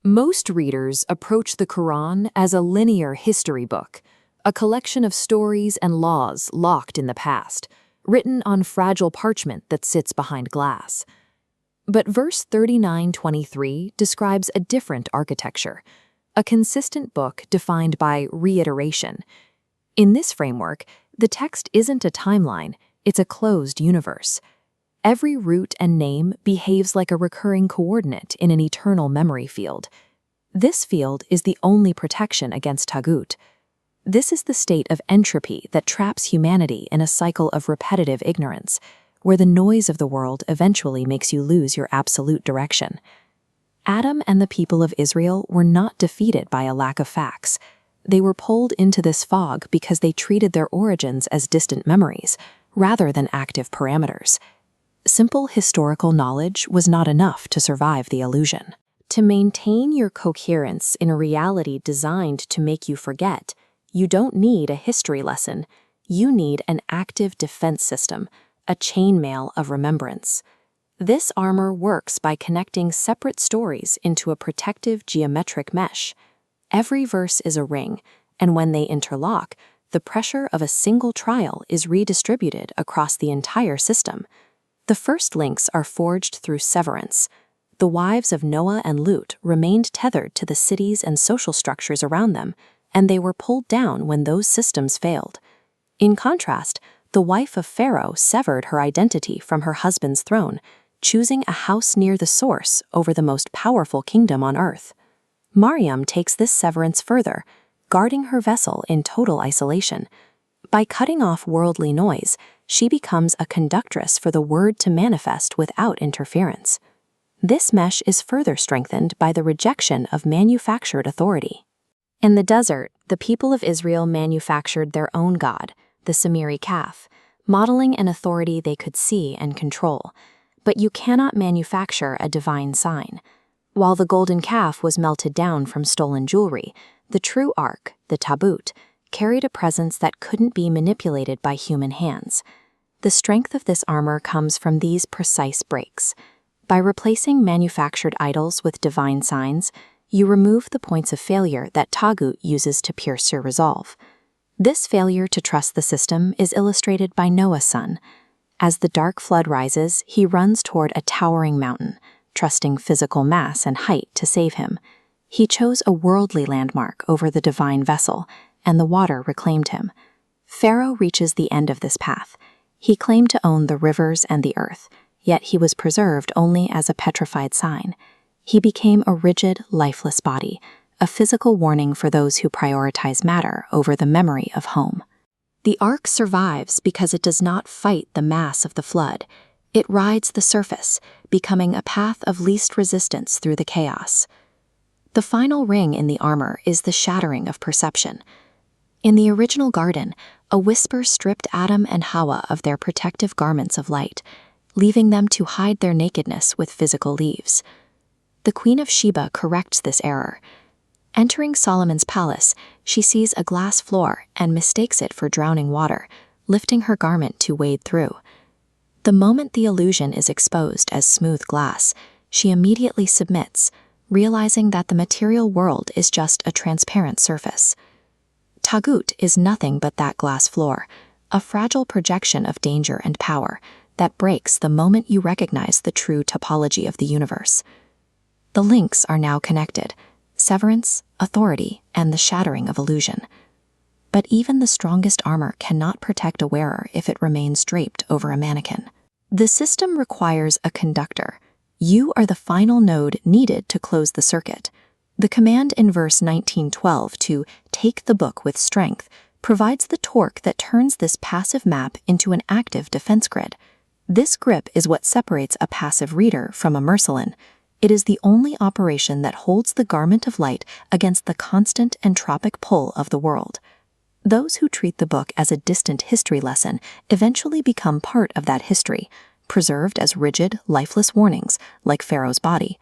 Most readers approach the Quran as a linear history book, a collection of stories and laws locked in the past, written on fragile parchment that sits behind glass. But verse 39:23 describes a different architecture, a consistent book defined by reiteration. In this framework, the text isn't a timeline, it's a closed universe. Every root and name behaves like a recurring coordinate in an eternal memory field. This field is the only protection against Taghut. This is the state of entropy that traps humanity in a cycle of repetitive ignorance, where the noise of the world eventually makes you lose your absolute direction. Adam and the people of Israel were not defeated by a lack of facts. They were pulled into this fog because they treated their origins as distant memories, rather than active parameters. Simple historical knowledge was not enough to survive the illusion. To maintain your coherence in a reality designed to make you forget, you don't need a history lesson. You need an active defense system, a chainmail of remembrance. This armor works by connecting separate stories into a protective geometric mesh. Every verse is a ring, and when they interlock, the pressure of a single trial is redistributed across the entire system. The first links are forged through Severance. The wives of Noah and Lut remained tethered to the cities and social structures around them, and they were pulled down when those systems failed. In contrast, the wife of Pharaoh severed her identity from her husband's throne, choosing a house near the source over the most powerful kingdom on earth. Maryam takes this severance further, guarding her vessel in total isolation. By cutting off worldly noise, she becomes a conductress for the word to manifest without interference. This mesh is further strengthened by the rejection of manufactured authority. In the desert, the people of Israel manufactured their own god, the Samiri calf, modeling an authority they could see and control. But you cannot manufacture a divine sign. While the golden calf was melted down from stolen jewelry, the true ark, the Taghut, carried a presence that couldn't be manipulated by human hands. The strength of this armor comes from these precise breaks. By replacing manufactured idols with divine signs, you remove the points of failure that Taghut uses to pierce your resolve. This failure to trust the system is illustrated by Noah's son. As the dark flood rises, he runs toward a towering mountain, trusting physical mass and height to save him. He chose a worldly landmark over the divine vessel, and the water reclaimed him. Pharaoh reaches the end of this path. He claimed to own the rivers and the earth, yet he was preserved only as a petrified sign. He became a rigid, lifeless body, a physical warning for those who prioritize matter over the memory of home. The ark survives because it does not fight the mass of the flood. It rides the surface, becoming a path of least resistance through the chaos. The final ring in the armor is the shattering of perception. In the original garden, a whisper stripped Adam and Hawa of their protective garments of light, leaving them to hide their nakedness with physical leaves. The Queen of Sheba corrects this error. Entering Solomon's palace, she sees a glass floor and mistakes it for drowning water, lifting her garment to wade through. The moment the illusion is exposed as smooth glass, she immediately submits, realizing that the material world is just a transparent surface. Taghut is nothing but that glass floor, a fragile projection of danger and power that breaks the moment you recognize the true topology of the universe. The links are now connected: severance, authority, and the shattering of illusion. But even the strongest armor cannot protect a wearer if it remains draped over a mannequin. The system requires a conductor. You are the final node needed to close the circuit. The command in verse 19:12 to take the book with strength provides the torque that turns this passive map into an active defense grid. This grip is what separates a passive reader from a mercilin. It is the only operation that holds the garment of light against the constant entropic pull of the world. Those who treat the book as a distant history lesson eventually become part of that history, preserved as rigid, lifeless warnings, like Pharaoh's body.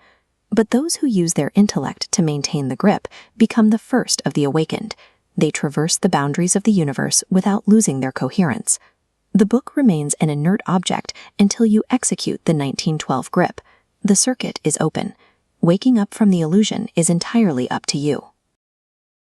But those who use their intellect to maintain the grip become the first of the awakened. They traverse the boundaries of the universe without losing their coherence. The book remains an inert object until you execute the 1912 grip. The circuit is open. Waking up from the illusion is entirely up to you.